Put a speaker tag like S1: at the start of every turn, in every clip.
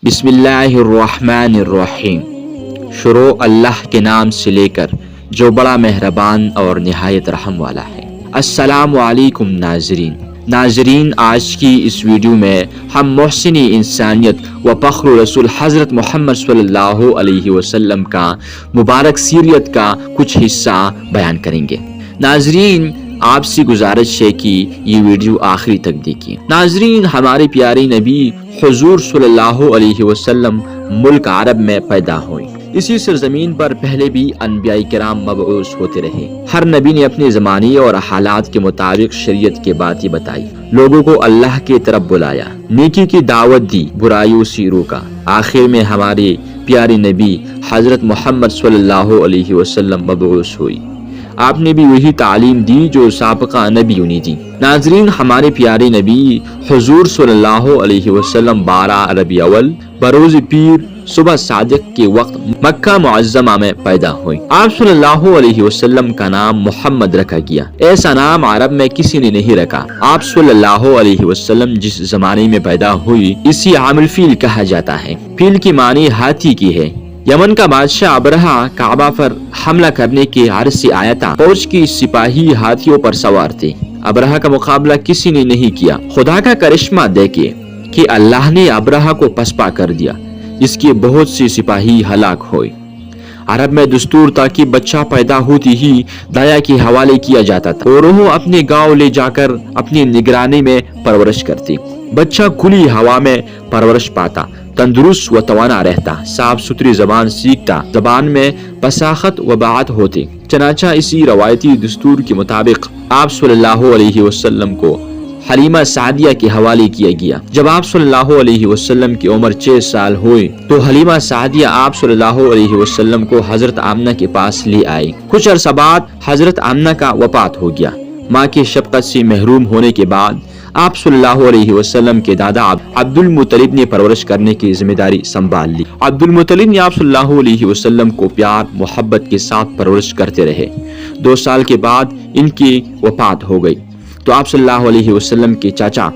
S1: بسم اللہ الرحمن الرحیم۔ شروع اللہ کے نام سے لے کر جو بڑا مہربان اور نہایت رحم والا ہے۔ السلام علیکم ناظرین، آج کی اس ویڈیو میں ہم محسن انسانیت و فخر رسول حضرت محمد صلی اللہ علیہ وسلم کا مبارک سیرت کا کچھ حصہ بیان کریں گے۔ ناظرین، آپ سے گزارش ہے کہ یہ ویڈیو آخری تک دیکھیں۔ ناظرین، ہمارے پیارے نبی حضور صلی اللہ علیہ وسلم ملک عرب میں پیدا ہوئے۔ اسی سرزمین پر پہلے بھی انبیاء کرام مبعوث ہوتے رہے۔ ہر نبی نے اپنے زمانے اور حالات کے مطابق شریعت کی باتیں بتائی، لوگوں کو اللہ کی طرف بلایا، نیکی کی دعوت دی، برائیوں سے روکا۔ آخر میں ہمارے پیارے نبی حضرت محمد صلی اللہ علیہ وسلم مبعوث ہوئی۔ آپ نے بھی وہی تعلیم دی جو سابقہ نبیوں نے دی۔ ناظرین، ہمارے پیارے نبی حضور صلی اللہ علیہ وسلم 12 ربیع الاول بروز پیر صبح صادق کے وقت مکہ معظمہ میں پیدا ہوئے۔ آپ صلی اللہ علیہ وسلم کا نام محمد رکھا گیا۔ ایسا نام عرب میں کسی نے نہیں رکھا۔ آپ صلی اللہ علیہ وسلم جس زمانے میں پیدا ہوئی اسی عام الفیل کہا جاتا ہے۔ فیل کی معنی ہاتھی کی ہے۔ یمن کا بادشاہ ابرہہ کعبہ پر حملہ کرنے کے عرض سے آیا تھا۔ فوج کی سپاہی ہاتھیوں پر سوار تھے۔ ابرہہ کا مقابلہ کسی نے نہیں کیا۔ خدا کا کرشمہ دیکھے کہ اللہ نے ابرہہ کو پسپا کر دیا، جس کے بہت سے سپاہی ہلاک ہوئے۔ عرب میں دستور تھا کہ بچہ پیدا ہوتی ہی دایا کے حوالے کیا جاتا تھا اور وہ اپنے گاؤں لے جا کر اپنی نگرانی میں پرورش کرتی۔ بچہ کھلی ہوا میں پرورش پاتا، تندرست و توانا رہتا، صاف ستھری زبان سیکھتا، زبان میں بساخت و باعت ہوتی۔ چنانچہ اسی روایتی دستور کے مطابق آپ صلی اللہ علیہ وسلم کو حلیمہ سعدیہ کے حوالے کیا گیا۔ جب آپ صلی اللہ علیہ وسلم کی عمر 6 سال ہوئی تو حلیمہ سعدیہ آپ صلی اللہ علیہ وسلم کو حضرت آمنہ کے پاس لے آئی۔ کچھ عرصہ بعد حضرت آمنہ کا وفات ہو گیا۔ ماں کی شفقت سے محروم ہونے کے بعد آپ صلی اللہ علیہ وسلم کے دادا عبد المطلب نے پرورش کرنے کی ذمہ داری سنبھال لی۔ عبد المطلب نے آپ صلی اللہ علیہ وسلم کو پیار محبت کے ساتھ پرورش کرتے رہے۔ 2 سال کے بعد ان کی وفات ہو گئی تو آپ صلی اللہ علیہ وسلم کے چاچا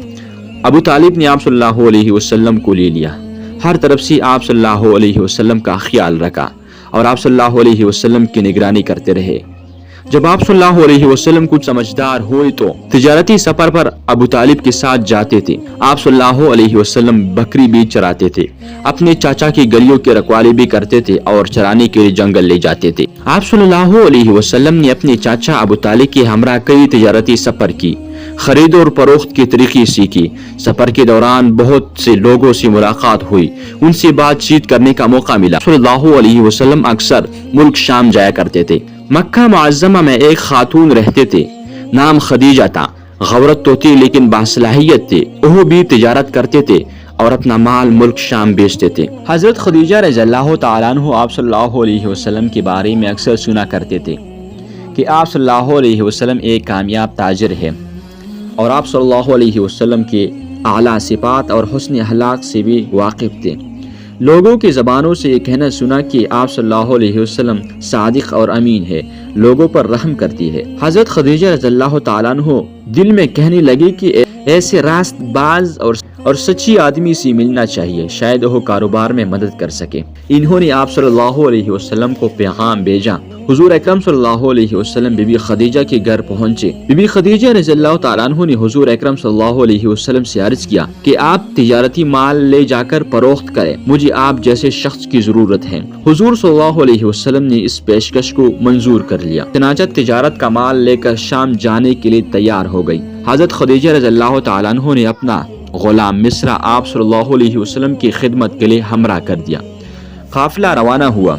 S1: ابو طالب نے آپ صلی اللہ علیہ وسلم کو لے لیا۔ ہر طرف سے آپ صلی اللہ علیہ وسلم کا خیال رکھا اور آپ صلی اللہ علیہ وسلم کی نگرانی کرتے رہے۔ جب آپ صلی اللہ علیہ وسلم کچھ سمجھدار ہوئے تو تجارتی سفر پر ابو طالب کے ساتھ جاتے تھے۔ آپ صلی اللہ علیہ وسلم بکری بھی چراتے تھے، اپنے چاچا کی گلیوں کے رکھوالی بھی کرتے تھے اور چرانے کے لیے جنگل لے جاتے تھے۔ آپ صلی اللہ علیہ وسلم نے اپنے چاچا ابو طالب کے ہمراہ کئی تجارتی سفر کی، خرید اور فروخت کے طریقے سیکھی۔ سفر کے دوران بہت سے لوگوں سے ملاقات ہوئی، ان سے بات چیت کرنے کا موقع ملا۔ صلی اللہ علیہ وسلم اکثر ملک شام جایا کرتے تھے۔ مکہ معظمہ میں ایک خاتون رہتے تھے، نام خدیجہ تھا۔ غورت تو تھی لیکن باصلاحیت تھے۔ وہ بھی تجارت کرتے تھے اور اپنا مال ملک شام بیچتے تھے۔ حضرت خدیجہ رضی اللہ تعالیٰ عنہ آپ صلی اللہ علیہ وسلم کے بارے میں اکثر سنا کرتے تھے کہ آپ صلی اللہ علیہ وسلم ایک کامیاب تاجر ہے اور آپ صلی اللہ علیہ وسلم کے اعلیٰ صفات اور حسن اخلاق سے بھی واقف تھے۔ لوگوں کی زبانوں سے یہ کہنا سنا کہ آپ صلی اللہ علیہ وسلم صادق اور امین ہے، لوگوں پر رحم کرتی ہے۔ حضرت خدیجہ رضی اللہ تعالیٰ عنہ دل میں کہنے لگے کہ ایسے راست باز اور سچی آدمی سے ملنا چاہیے، شاید وہ کاروبار میں مدد کر سکے۔ انہوں نے آپ صلی اللہ علیہ وسلم کو پیغام بھیجا۔ حضور اکرم صلی اللہ علیہ وسلم بی بی خدیجہ کے گھر پہنچے۔ بی بی خدیجہ رضی اللہ تعالیٰ عنہ نے حضور اکرم صلی اللہ علیہ وسلم سے عرض کیا کہ آپ تجارتی مال لے جا کر فروخت کریں، مجھے آپ جیسے شخص کی ضرورت ہے۔ حضور صلی اللہ علیہ وسلم نے اس پیشکش کو منظور کر لیا۔ چنانچہ تجارت کا مال لے کر شام جانے کے لیے تیار ہو گئی۔ حضرت خدیجہ رضی اللہ تعالیٰ عنہ نے اپنا غلام مصرع آپ صلی اللہ علیہ وسلم کی خدمت کے لیے ہمراہ کر دیا۔ قافلہ روانہ ہوا۔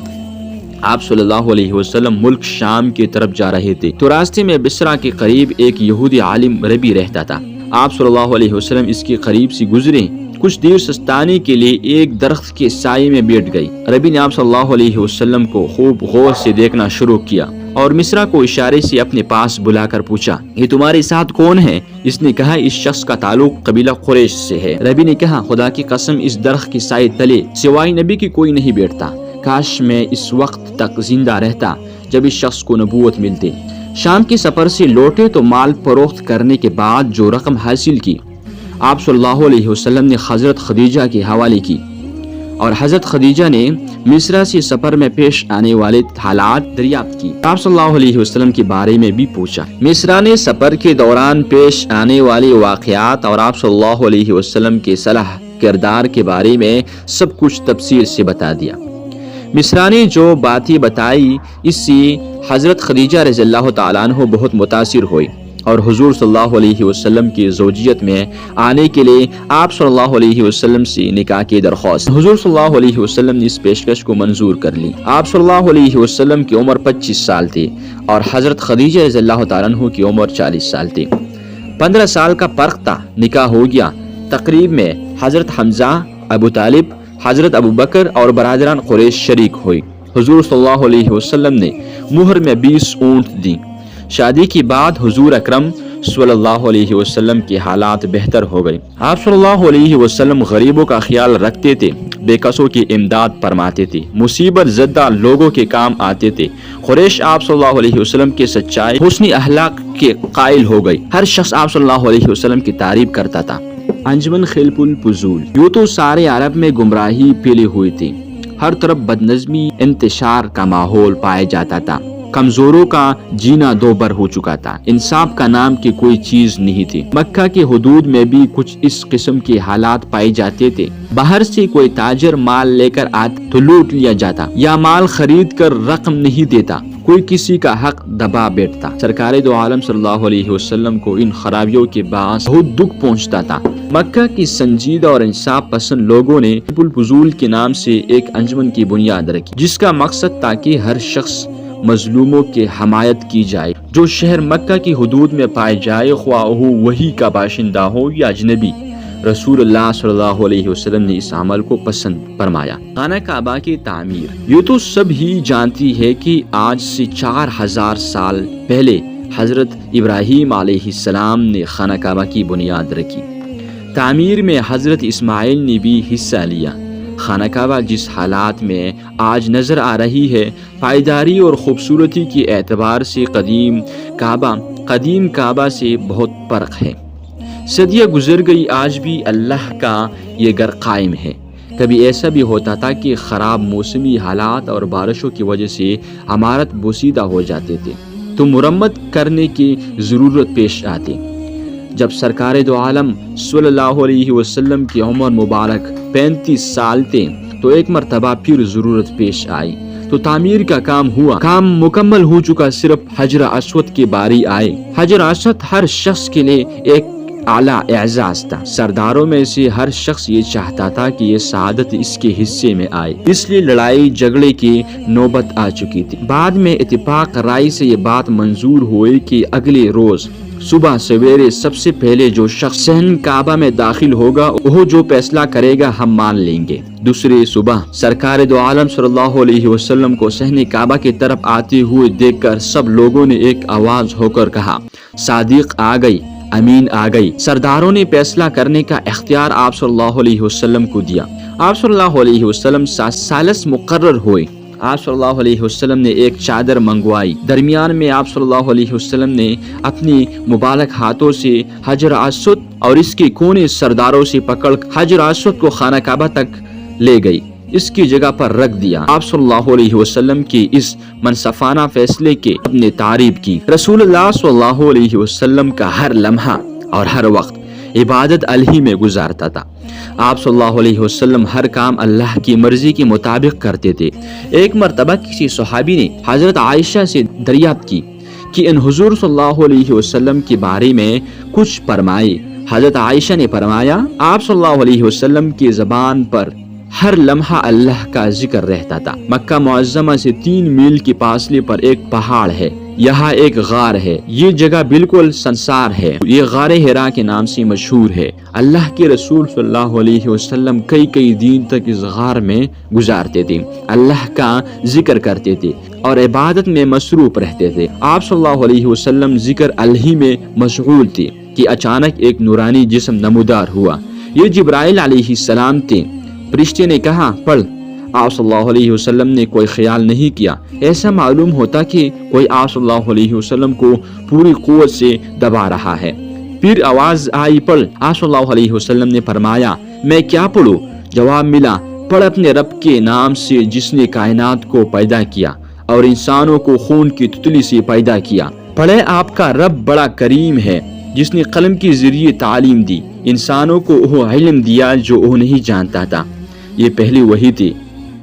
S1: آپ صلی اللہ علیہ وسلم ملک شام کی طرف جا رہے تھے تو راستے میں بصرہ کے قریب ایک یہودی عالم ربی رہتا تھا۔ آپ صلی اللہ علیہ وسلم اس کے قریب سے گزرے۔ کچھ دیر سستانے کے لیے ایک درخت کے سائے میں بیٹھ گئی۔ ربی نے آپ صلی اللہ علیہ وسلم کو خوب غور سے دیکھنا شروع کیا اور مصرع کو اشارے سے اپنے پاس بلا کر پوچھا، یہ تمہارے ساتھ کون ہے؟ اس نے کہا، اس شخص کا تعلق قبیلہ قریش سے ہے۔ ربی نے کہا، خدا کی قسم اس درخت کے سائے تلے سوائے نبی کی کوئی نہیں بیٹھتا۔ کاش میں اس وقت تک زندہ رہتا جب اس شخص کو نبوت ملتی۔ شام کے سفر سے لوٹے تو مال فروخت کرنے کے بعد جو رقم حاصل کی آپ صلی اللہ علیہ وسلم نے حضرت خدیجہ کے حوالے کی۔ اور حضرت خدیجہ نے مصر سے سفر میں پیش آنے والے حالات دریافت کی۔ آپ صلی اللہ علیہ وسلم کے بارے میں بھی پوچھا۔ مصر نے سفر کے دوران پیش آنے والے واقعات اور آپ صلی اللہ علیہ وسلم کے صلاح کردار کے بارے میں سب کچھ تفصیل سے بتا دیا۔ مصر نے جو باتیں بتائی اس سے حضرت خدیجہ رضی اللہ تعالیٰ عنہ بہت متاثر ہوئی اور حضور صلی اللہ علیہ وسلم کی زوجیت میں آنے کے لیے آپ صلی اللہ علیہ وسلم سے نکاح کی درخواست۔ حضور صلی اللہ علیہ وسلم نے اس پیشکش کو منظور کر لی۔ آپ صلی اللہ علیہ وسلم کی عمر 25 سال تھی اور حضرت خدیجہ رضی اللہ تعالیٰ عنہ کی عمر 40 سال تھی۔ 15 سال کا فرق تھا، نکاح ہو گیا۔ تقریب میں حضرت حمزہ، ابو طالب، حضرت ابو بکر اور برادران قریش شریک ہوئی۔ حضور صلی اللہ علیہ وسلم نے مہر میں 20 اونٹ دی۔ شادی کے بعد حضور اکرم صلی اللہ علیہ وسلم کے حالات بہتر ہو گئے۔ آپ صلی اللہ علیہ وسلم غریبوں کا خیال رکھتے تھے، بے کسوں کی امداد فرماتے تھے، مصیبت زدہ لوگوں کے کام آتے تھے۔ قریش آپ صلی اللہ علیہ وسلم کے سچائی، حسن اخلاق کے قائل ہو گئی۔ ہر شخص آپ صلی اللہ علیہ وسلم کی تعریف کرتا تھا۔ انجمن خلف الفضول، یوں تو سارے عرب میں گمراہی پھیلی ہوئی تھی، ہر طرف بدنظمی، انتشار کا ماحول پایا جاتا تھا، کمزوروں کا جینا دوبر ہو چکا تھا، انصاف کا نام کی کوئی چیز نہیں تھی۔ مکہ کے حدود میں بھی کچھ اس قسم کے حالات پائے جاتے تھے۔ باہر سے کوئی تاجر مال لے کر آتا تو لوٹ لیا جاتا، یا مال خرید کر رقم نہیں دیتا، کوئی کسی کا حق دبا بیٹھتا۔ سرکار دو عالم صلی اللہ علیہ وسلم کو ان خرابیوں کے باعث بہت دکھ پہنچتا تھا۔ مکہ کی سنجیدہ اور انصاف پسند لوگوں نے الفضول کے نام سے ایک انجمن کی بنیاد رکھی، جس کا مقصد تاکہ ہر شخص مظلوموں کی حمایت کی جائے۔ جو شہر مکہ کی حدود میں پائے جائے، خواہ وہ وہی کا باشندہ ہو یا اجنبی، رسول اللہ صلی اللہ علیہ وسلم نے اس عمل کو پسند فرمایا۔ خانہ کعبہ کی تعمیر، یہ تو سب ہی جانتی ہے کہ آج سے 4000 سال پہلے حضرت ابراہیم علیہ السلام نے خانہ کعبہ کی بنیاد رکھی۔ تعمیر میں حضرت اسماعیل نے بھی حصہ لیا۔ خانہ کعبہ جس حالات میں آج نظر آ رہی ہے، پائیداری اور خوبصورتی کے اعتبار سے قدیم کعبہ سے بہت فرق ہے۔ صدیاں گزر گئی، آج بھی اللہ کا یہ گھر قائم ہے۔ کبھی ایسا بھی ہوتا تھا کہ خراب موسمی حالات اور بارشوں کی وجہ سے عمارت بوسیدہ ہو جاتے تھے تو مرمت کرنے کی ضرورت پیش آتی۔ جب سرکار دو عالم صلی اللہ علیہ وسلم کی عمر مبارک 35 سال تھے تو ایک مرتبہ پھر ضرورت پیش آئی تو تعمیر کا کام ہوا۔ کام مکمل ہو چکا، صرف حجر اسود کی باری آئی۔ حجر اسود ہر شخص کے لیے ایک اعلیٰ اعزاز تھا۔ سرداروں میں سے ہر شخص یہ چاہتا تھا کہ یہ سعادت اس کے حصے میں آئے، اس لیے لڑائی جھگڑے کی نوبت آ چکی تھی۔ بعد میں اتفاق رائے سے یہ بات منظور ہوئی کہ اگلے روز صبح سویرے سب سے پہلے جو شخص صحن کعبہ میں داخل ہوگا وہ جو فیصلہ کرے گا ہم مان لیں گے۔ دوسری صبح سرکار دو عالم صلی اللہ علیہ وسلم کو صحن کعبہ کی طرف آتے ہوئے دیکھ کر سب لوگوں نے ایک آواز ہو کر کہا، صادق آ گئی، امین آ گئی۔ سرداروں نے فیصلہ کرنے کا اختیار آپ صلی اللہ علیہ وسلم کو دیا۔ آپ صلی اللہ علیہ وسلم سالس مقرر ہوئے۔ آپ صلی اللہ علیہ وسلم نے ایک چادر منگوائی۔ درمیان میں آپ صلی اللہ علیہ وسلم نے اپنی مبارک ہاتھوں سے حجر اسود اور اس کے کونے سرداروں سے پکڑ حجر اسود کو خانہ کعبہ تک لے گئی، اس کی جگہ پر رکھ دیا۔ آپ صلی اللہ علیہ وسلم کے اس منصفانہ فیصلے کے اپنے تعریف کی۔ رسول اللہ صلی اللہ علیہ وسلم کا ہر لمحہ اور ہر وقت عبادت الہی میں گزارتا تھا۔ آپ صلی اللہ علیہ وسلم ہر کام اللہ کی مرضی کے مطابق کرتے تھے۔ ایک مرتبہ کسی صحابی نے حضرت عائشہ سے دریافت کی کہ ان حضور صلی اللہ علیہ وسلم کے بارے میں کچھ فرمائے۔ حضرت عائشہ نے فرمایا، آپ صلی اللہ علیہ وسلم کی زبان پر ہر لمحہ اللہ کا ذکر رہتا تھا۔ مکہ معظمہ سے 3 میل کے فاصلے پر ایک پہاڑ ہے، یہاں ایک غار ہے، یہ جگہ بالکل سنسار ہے، یہ غار حرا کے نام سے مشہور ہے۔ اللہ کے رسول صلی اللہ علیہ وسلم کئی دن تک اس غار میں گزارتے تھے، اللہ کا ذکر کرتے تھے اور عبادت میں مصروف رہتے تھے۔ آپ صلی اللہ علیہ وسلم ذکر الہی میں مشغول تھے کہ اچانک ایک نورانی جسم نمودار ہوا۔ یہ جبرائیل علیہ السلام تھے۔ فرشتے نے کہا، پڑھ۔ آپ صلی اللہ علیہ وسلم نے کوئی خیال نہیں کیا۔ ایسا معلوم ہوتا کہ کوئی آپ صلی اللہ علیہ وسلم کو پوری قوت سے دبا رہا ہے۔ پھر آواز آئی، پڑھ۔ آپ صلی اللہ علیہ وسلم نے فرمایا، میں کیا پڑھوں؟ جواب ملا، پڑھ اپنے رب کے نام سے جس نے کائنات کو پیدا کیا اور انسانوں کو خون کی تتلی سے پیدا کیا۔ پڑھے آپ کا رب بڑا کریم ہے جس نے قلم کے ذریعے تعلیم دی، انسانوں کو وہ علم دیا جو وہ نہیں جانتا تھا۔ یہ پہلی وحی تھی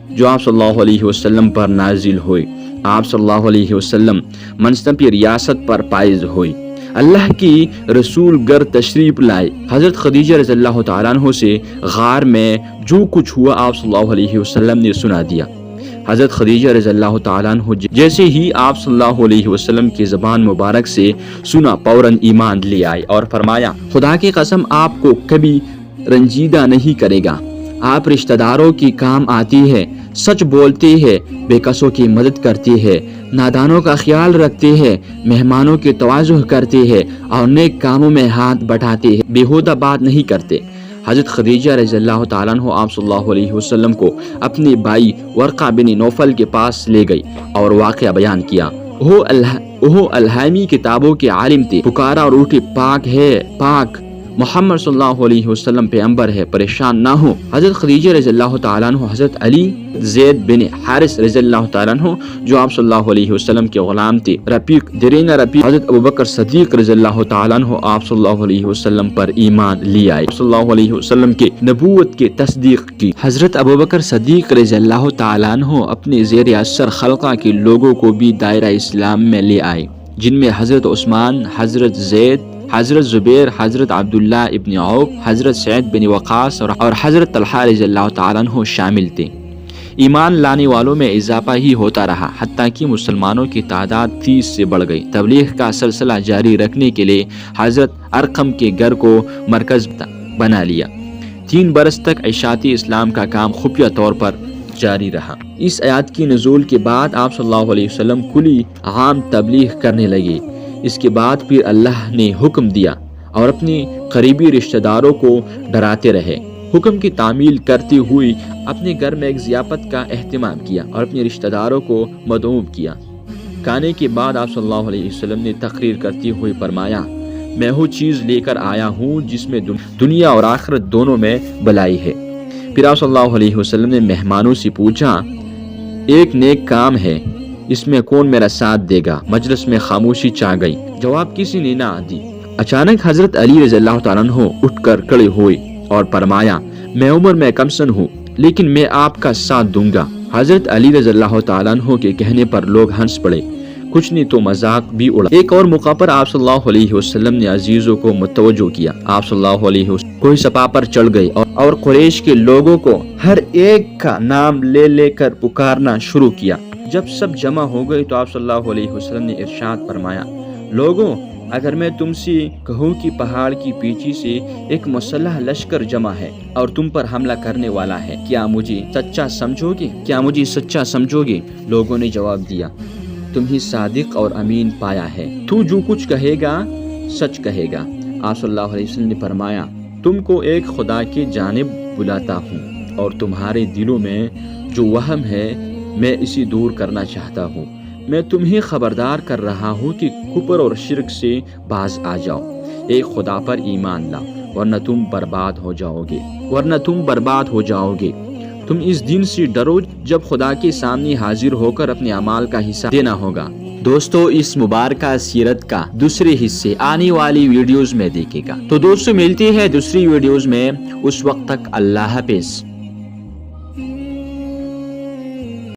S1: جو آپ صلی اللہ علیہ وسلم پر نازل ہوئی۔ آپ صلی اللہ علیہ وسلم منصب ریاست پر فائز ہوئی۔ اللہ کی رسول گر تشریف لائے۔ حضرت خدیجہ رضی اللہ تعالیٰ عنہ سے غار میں جو کچھ ہوا آپ صلی اللہ علیہ وسلم نے سنا دیا۔ حضرت خدیجہ رضی اللہ تعالیٰ عنہ جیسے ہی آپ صلی اللہ علیہ وسلم کی زبان مبارک سے سنا فوراً ایمان لے آئے اور فرمایا خدا کی قسم آپ کو کبھی رنجیدہ نہیں کرے گا، آپ رشتہ داروں کی کام آتی ہے، سچ بولتے ہیں، بے کسوں کی مدد کرتے ہیں، نادانوں کا خیال رکھتے ہیں، مہمانوں کی تواضع کرتے ہیں اور نیک کاموں میں ہاتھ بٹھاتے ہیں، بیہودہ بات نہیں کرتے۔ حضرت خدیجہ رضی اللہ تعالیٰ عنہ آپ صلی اللہ علیہ وسلم کو اپنے بھائی ورقہ بن نوفل کے پاس لے گئی اور واقعہ بیان کیا۔ وہ الہامی کتابوں کے عالم تھے، پکارا اور اٹھے پاک ہے، پاک محمد صلی اللہ علیہ وسلم پیغمبر ہے، پریشان نہ ہو۔ حضرت خدیجہ رضی اللہ تعالیٰ عنہ حضرت علی زید بن حارث رضی اللہ تعالیٰ عنہ جو آپ صلی اللہ علیہ وسلم کے غلام تھے، رفیق دیرینہ رفیق حضرت ابوبکر صدیق رضی اللہ تعالیٰ عنہ آپ صلی اللہ علیہ وسلم پر ایمان لے آئے، صلی اللہ علیہ وسلم کے نبوت کی تصدیق کی۔ حضرت ابوبکر صدیق رضی اللہ تعالیٰ عنہ اپنے زیر اثر خلقہ کے لوگوں کو بھی دائرہ اسلام میں لے آئے، جن میں حضرت عثمان، حضرت زید، حضرت زبیر، حضرت عبداللہ ابن عوف، حضرت سعید بن وقاص اور حضرت طلحہ رضی اللہ تعالیٰ عنہ شامل تھے۔ ایمان لانے والوں میں اضافہ ہی ہوتا رہا، حتیٰ کہ مسلمانوں کی تعداد 30 سے بڑھ گئی۔ تبلیغ کا سلسلہ جاری رکھنے کے لیے حضرت ارقم کے گھر کو مرکز بنا لیا۔ 3 برس تک اشاعتی اسلام کا کام خفیہ طور پر جاری رہا۔ اس آیات کی نزول کے بعد آپ صلی اللہ علیہ وسلم کلی عام تبلیغ کرنے لگے۔ اس کے بعد پھر اللہ نے حکم دیا اور اپنے قریبی رشتہ داروں کو ڈراتے رہے۔ حکم کی تعمیل کرتے ہوئے اپنے گھر میں ایک ضیافت کا اہتمام کیا اور اپنے رشتہ داروں کو مدعو کیا۔ کھانے کے بعد آپ صلی اللہ علیہ وسلم نے تقریر کرتے ہوئے فرمایا میں وہ چیز لے کر آیا ہوں جس میں دنیا اور آخرت دونوں میں بھلائی ہے۔ پھر آپ صلی اللہ علیہ وسلم نے مہمانوں سے پوچھا ایک نیک کام ہے، اس میں کون میرا ساتھ دے گا؟ مجلس میں خاموشی چھا گئی، جواب کسی نے نہ دی۔ اچانک حضرت علی رضی اللہ تعالیٰ عنہ اٹھ کر کھڑے ہوئے اور فرمایا میں عمر میں کم سن ہوں لیکن میں آپ کا ساتھ دوں گا۔ حضرت علی رضی اللہ تعالیٰ عنہ کے کہنے پر لوگ ہنس پڑے، کچھ نے تو مذاق بھی اڑا۔ ایک اور موقع پر آپ صلی اللہ علیہ وسلم نے عزیزوں کو متوجہ کیا۔ آپ صلی اللہ علیہ وسلم کوئی سپا پر چڑھ گئے اور قریش کے لوگوں کو ہر ایک کا نام لے لے کر پکارنا شروع کیا۔ جب سب جمع ہو گئے تو آپ صلی اللہ علیہ وسلم نے ارشاد فرمایا لوگوں اگر میں تم سے کہوں کہ پہاڑ کی پیچھے سے ایک مسلح لشکر جمع ہے اور تم پر حملہ کرنے والا ہے، کیا مجھے سچا سمجھو گے؟ لوگوں نے جواب دیا تم ہی صادق اور امین پایا ہے، تو جو کچھ کہے گا سچ کہے گا۔ آپ صلی اللہ علیہ وسلم نے فرمایا تم کو ایک خدا کی جانب بلاتا ہوں اور تمہارے دلوں میں جو وہم ہے میں اسے دور کرنا چاہتا ہوں۔ میں تمہیں خبردار کر رہا ہوں کہ کفر اور شرک سے باز آ جاؤ، ایک خدا پر ایمان لاؤ ورنہ تم برباد ہو جاؤ گے۔ تم اس دن سے ڈرو جب خدا کے سامنے حاضر ہو کر اپنے اعمال کا حساب دینا ہوگا۔ دوستو اس مبارکہ سیرت کا دوسرے حصے آنے والی ویڈیوز میں دیکھے گا۔ تو دوستو ملتے ہیں دوسری ویڈیوز میں، اس وقت تک اللہ حافظ۔